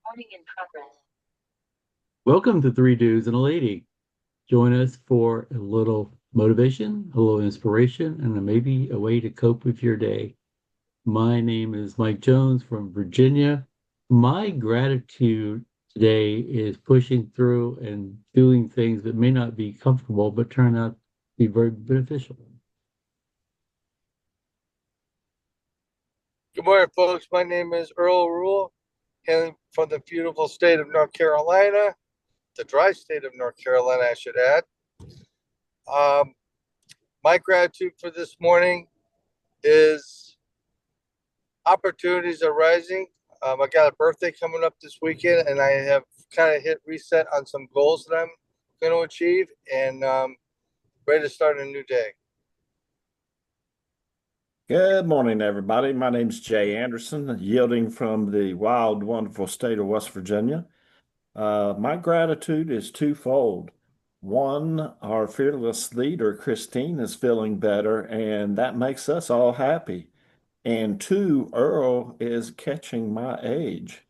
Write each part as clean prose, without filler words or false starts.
Recording in progress. Welcome to Three Dudes and a Lady. Join us for a little motivation, a little inspiration, and maybe a way to cope with your day. My name is Mike Jones from Virginia. My gratitude today is pushing through and doing things that may not be comfortable, but turn out to be very beneficial. Good morning, folks. My name is Earl, hailing from the beautiful state of North Carolina, the dry state of North Carolina, I should add. Um, my gratitude for this morning is opportunities are rising. I got a birthday coming up this weekend, and I have kind of hit reset on some goals that I'm going to achieve, and ready to start a new day. Good morning, everybody. My name's Jay Anderson, yielding from the wild, wonderful state of West Virginia. My gratitude is twofold. One, our fearless leader, Christine, is feeling better, and that makes us all happy. And two, Earl is catching my age.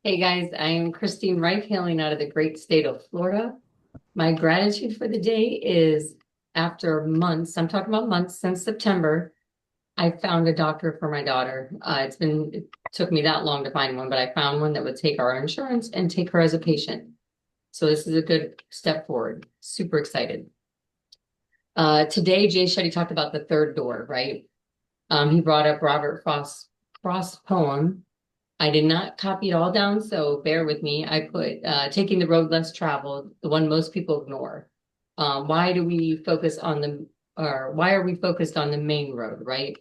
Hey guys, I'm Christine Reich, hailing out of the great state of Florida. My gratitude for the day is after months, I'm talking about months since September, I found a doctor for my daughter. It took me that long to find one, but I found one that would take our insurance and take her as a patient. So this is a good step forward. Super excited. Today, Jay Shetty talked about the third door, right? He brought up Robert Frost's poem. I did not copy it all down, so bear with me. I put taking the road less traveled, the one most people ignore. Why do we focus on why are we focused on the main road, right?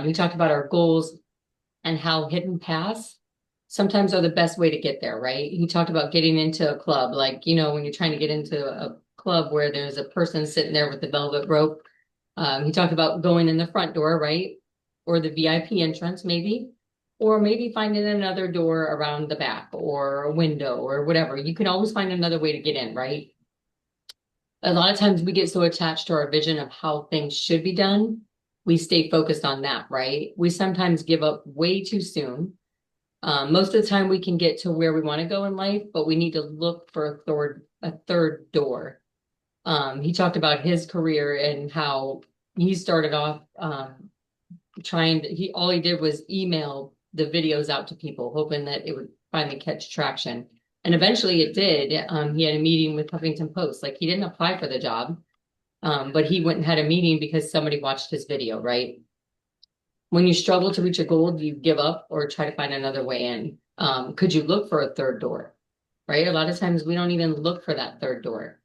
We talked about our goals and how hidden paths sometimes are the best way to get there, right? He talked about getting into a club, like, when you're trying to get into a club where there's a person sitting there with the velvet rope. He talked about going in the front door, right? Or the VIP entrance, maybe. Or maybe finding another door around the back or a window or whatever. You can always find another way to get in, right? A lot of times we get so attached to our vision of how things should be done, we stay focused on that, right? We sometimes give up way too soon. Most of the time we can get to where we want to go in life, but we need to look for a third door. He talked about his career and how he started off all he did was email the videos out to people, hoping that it would finally catch traction. And eventually it did. He had a meeting with Huffington Post. Like, he didn't apply for the job, but he went and had a meeting because somebody watched his video, right? When you struggle to reach a goal, do you give up or try to find another way in? Could you look for a third door, right? A lot of times we don't even look for that third door.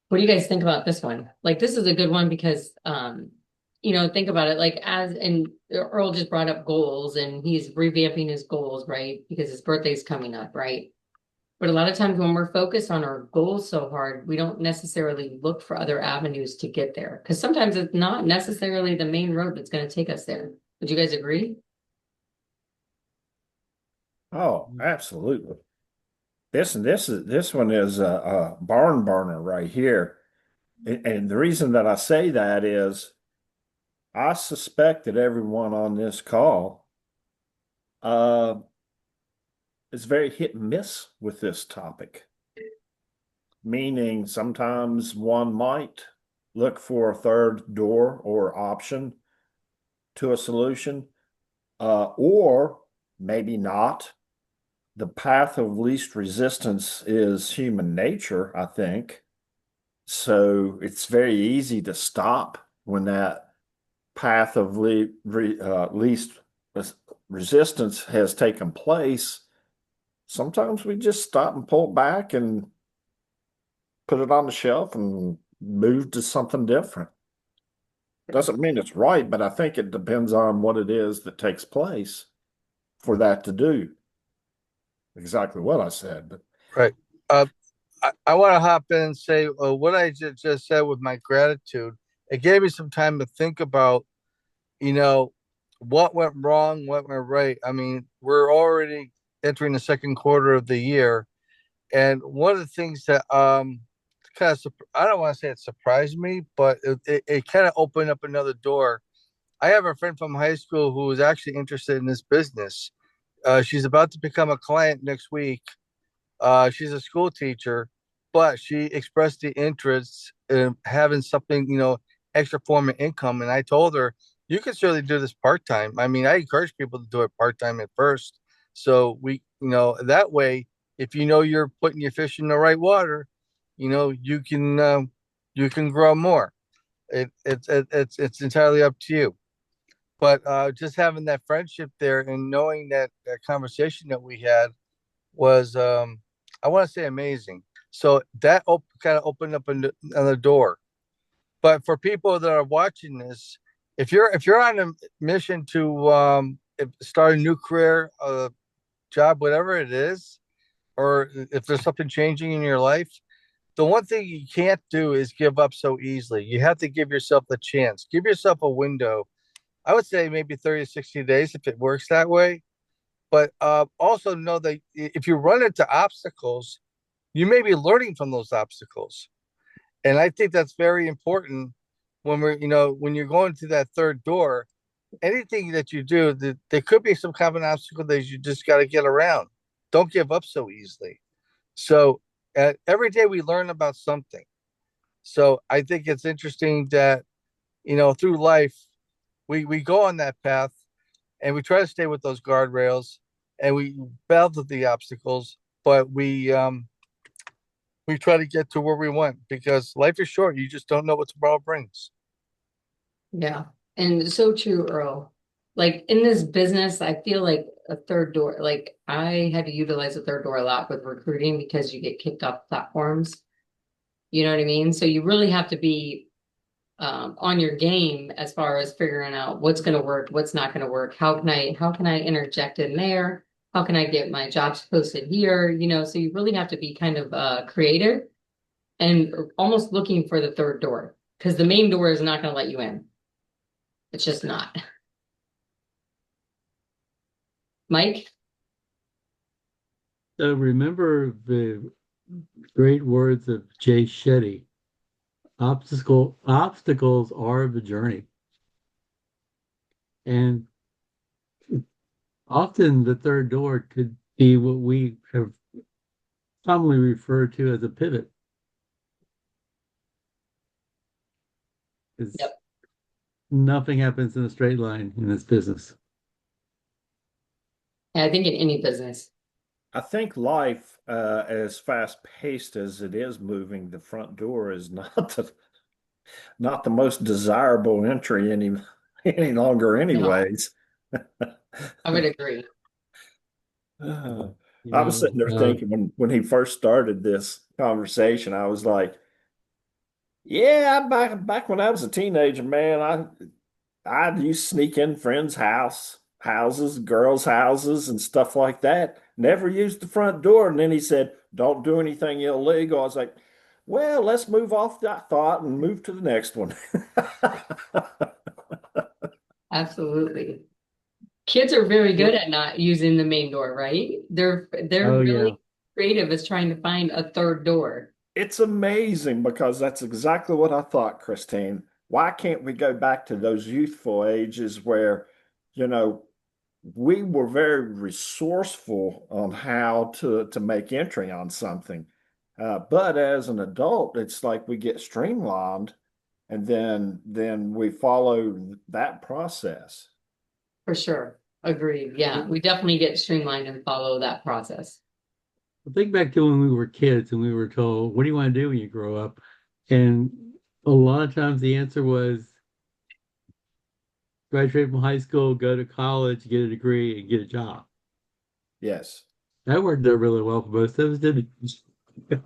What do you guys think about this one? Like, this is a good one because, think about it, like, and Earl just brought up goals and he's revamping his goals, right? Because his birthday's coming up, right? But a lot of times when we're focused on our goals so hard, we don't necessarily look for other avenues to get there. Because sometimes it's not necessarily the main road that's going to take us there. Would you guys agree? Oh, absolutely. This one is a barn burner right here. And the reason that I say that is I suspect that everyone on this call uh, is very hit and miss with this topic, meaning sometimes one might look for a third door or option to a solution, or maybe not. The path of least resistance is human nature, I think. So it's very easy to stop when that path of least resistance has taken place. Sometimes we just stop and pull back and put it on the shelf and move to something different. Doesn't mean it's right, but I think it depends on what it is that takes place for that to do exactly what I said. But Right. Uh, I want to hop in and say what I just said with my gratitude. It gave me some time to think about, you know, what went wrong, what went right. I mean, we're already entering the second quarter of the year, and one of the things that I don't want to say it surprised me, but it kind of opened up another door. I have a friend from high school who was actually interested in this business, She's about to become a client next week. She's a school teacher, but she expressed the interest in having something, extra form of income. And I told her, you can certainly do this part time. I mean, I encourage people to do it part time at first. So that way, if you're putting your fish in the right water, you can grow more. It's entirely up to you. But just having that friendship there and knowing that conversation that we had was I want to say amazing. So that kind of opened up another door. But for people that are watching this, if you're on a mission to start a new career, job, whatever it is, or if there's something changing in your life, the one thing you can't do is give up so easily. You have to give yourself the chance. Give yourself a window. I would say maybe 30 to 60 days if it works that way. But also know that if you run into obstacles, you may be learning from those obstacles. And I think that's very important when you're going to that third door, anything that you do, there could be some kind of an obstacle that you just got to get around. Don't give up so easily. So every day we learn about something. So I think it's interesting that, through life, we go on that path and we try to stay with those guardrails and we battle the obstacles, but we try to get to where we want because life is short. You just don't know what tomorrow brings. Yeah. And so true, Earl. Like in this business, I feel like a third door, like I had to utilize a third door a lot with recruiting because you get kicked off platforms. You know what I mean? So you really have to be on your game as far as figuring out what's going to work, what's not going to work. How can I interject in there? How can I get my jobs posted here? So you really have to be kind of creative and almost looking for the third door because the main door is not going to let you in. It's just not. Mike? So remember the great words of Jay Shetty. Obstacles are the journey. And often the third door could be what we have commonly referred to as a pivot. It's, Yep. Nothing happens in a straight line in this business. And I think in any business. I think life, as fast paced as it is moving, the front door is not the most desirable entry any longer, No, anyways. I would agree. I was sitting there Uh, thinking when he first started this conversation, I was like, yeah, back when I was a teenager, man, I used to sneak in friends' houses, girls' houses, and stuff like that. Never used the front door. And then he said, "Don't do anything illegal." I was like, "Well, let's move off that thought and move to the next one." Absolutely. Kids are very good at not using the main door, right? They're oh yeah. really creative as trying to find a third door. It's amazing because that's exactly what I thought, Christine. Why can't we go back to those youthful ages where, you know, we were very resourceful on how to make entry on something. But as an adult, it's like we get streamlined and then we follow that process. For sure. Agreed. Yeah, we definitely get streamlined and follow that process. Think back to when we were kids and we were told, "What do you want to do when you grow up?" And a lot of times the answer was graduate from high school, go to college, get a degree, and get a job. Yes. That worked out really well for most of us, didn't it?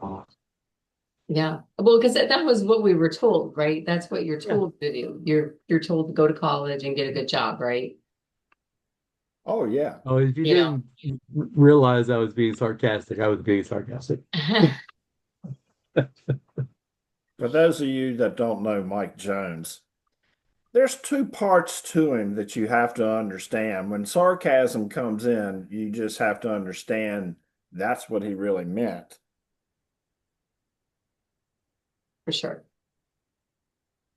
Yeah. Well, because that was what we were told, right? That's what you're Yeah. told to do. You're told to go to college and get a good job, right? Oh yeah. Oh, if you You know. didn't realize I was being sarcastic, I was being sarcastic. For those of you that don't know Mike Jones, there's two parts to him that you have to understand. When sarcasm comes in, you just have to understand that's what he really meant. For sure.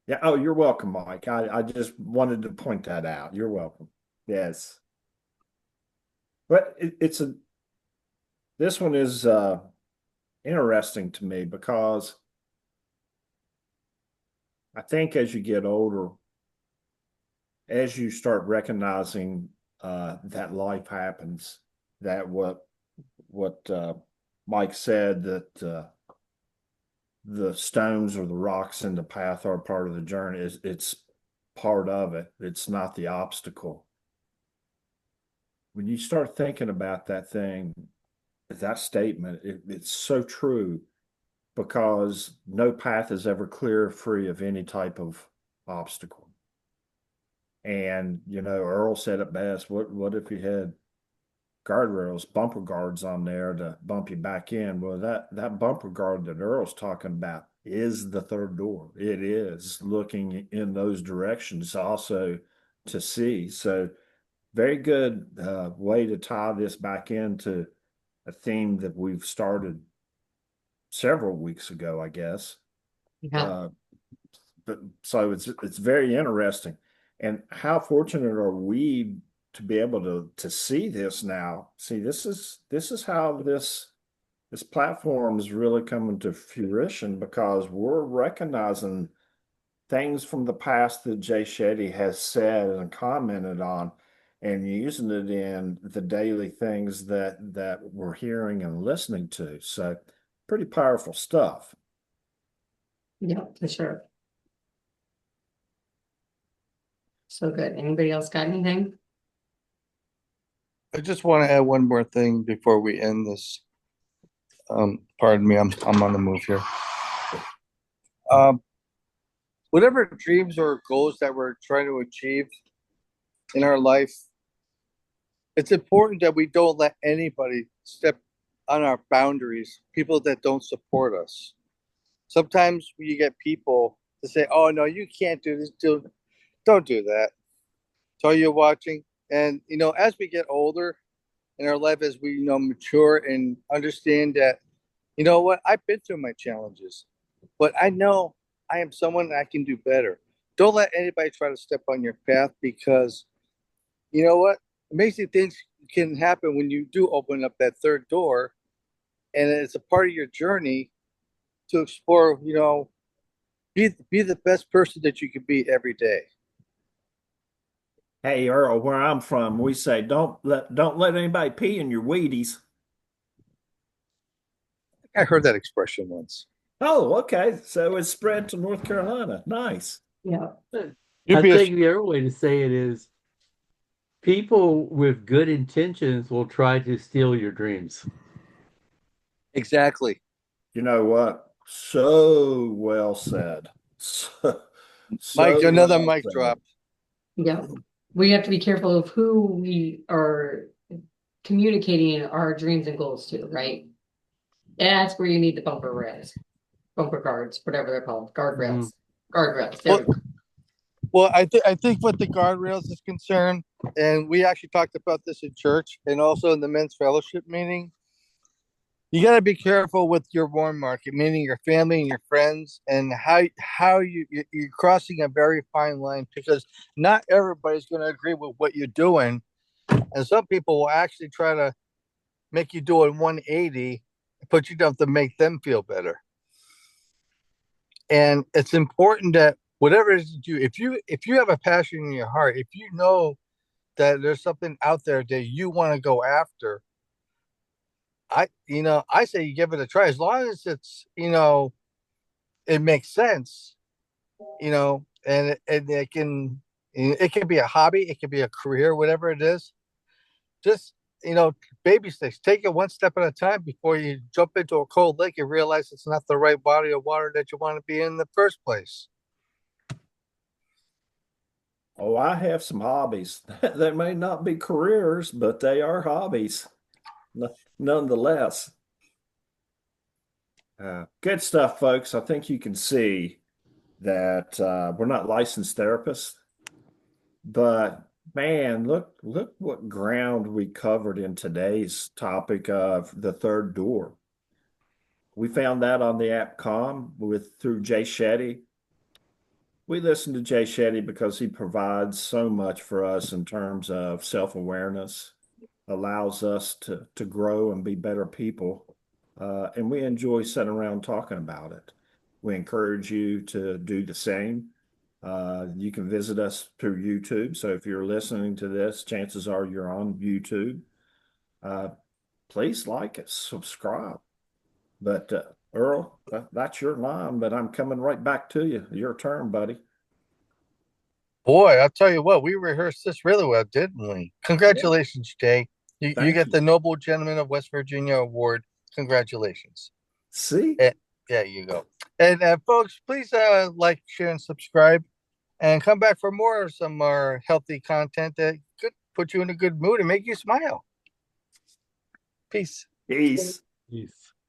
Yeah. Oh, you're welcome, Mike. I just wanted to point that out. You're welcome. Yes. But this one is interesting to me because I think as you get older, as you start recognizing that life happens, that what Mike said, that the stones or the rocks in the path are part of the journey, it's part of it. It's not the obstacle. When you start thinking about that statement, it's so true, because no path is ever clear, free of any type of obstacle. And, Earl said it best. What if you had guardrails, bumper guards on there to bump you back in? Well, that bumper guard that Earl's talking about is the third door. It is looking in those directions also to see. So very good way to tie this back into a theme that we've started several weeks ago, I guess. Yeah. But so it's very interesting. And how fortunate are we to be able to see this now? See, this is how this platform is really coming to fruition, because we're recognizing things from the past that Jay Shetty has said and commented on, and using it in the daily things that we're hearing and listening to. So pretty powerful stuff. Yeah, for sure. So good. Anybody else got anything? I just want to add one more thing before we end this. Pardon me, I'm on the move here. Whatever dreams or goals that we're trying to achieve in our life, it's important that we don't let anybody step on our boundaries, people that don't support us. Sometimes you get people to say, "Oh no, you can't do this. Don't do that." So you're watching, and as we get older in our life, as we mature and understand that, what, I've been through my challenges, but I know I am someone that I can do better. Don't let anybody try to step on your path, because you know what? Amazing things can happen when you do open up that third door, and it's a part of your journey to explore. Be the best person that you can be every day. Hey, Earl, where I'm from, we say don't let anybody pee in your Wheaties. I heard that expression once. Oh, okay. So it's spread to North Carolina. Nice. Yeah. You'd I be a, think the other way to say it is people with good intentions will try to steal your dreams. exactly. You know what? So well said. Mike, So another well mic said. drop. Yeah. We have to be careful of who we are communicating our dreams and goals to, right? That's where you need the bumper rails, bumper guards, whatever they're called, guardrails, guardrails. There we Well, go. well, I think what the guardrails is concerned, and we actually talked about this in church and also in the men's fellowship meeting. You got to be careful with your warm market, meaning your family and your friends, and how you're crossing a very fine line, because not everybody's going to agree with what you're doing, and some people will actually try to make you do a 180 and put you down to make them feel better. And it's important that whatever it is you do, if you have a passion in your heart, if you know that there's something out there that you want to go after, I say you give it a try, as long as it makes sense, and it can be a hobby, it can be a career, whatever it is. Just baby steps. Take it one step at a time before you jump into a cold lake and realize it's not the right body of water that you want to be in the first place. Oh, I have some hobbies. They may not be careers, but they are hobbies nonetheless. Good stuff, folks. I think you can see that we're not licensed therapists, but man, look what ground we covered in today's topic of the third door. We found that on the app Com through Jay Shetty. We listen to Jay Shetty because he provides so much for us in terms of self-awareness, allows us to grow and be better people. And we enjoy sitting around talking about it. We encourage you to do the same. You can visit us through YouTube. So if you're listening to this, chances are you're on YouTube. Please like it, subscribe. But Earl, that's your line, but I'm coming right back to you. Your turn, buddy. Boy, I'll tell you what, we rehearsed this really well, didn't we? Congratulations, Jay. You Thank get you. the Noble Gentleman of West Virginia Award. Congratulations. See? Yeah, you go. And folks, please like, share, and subscribe. And come back for more of some more healthy content that could put you in a good mood and make you smile. Peace. Peace. Peace.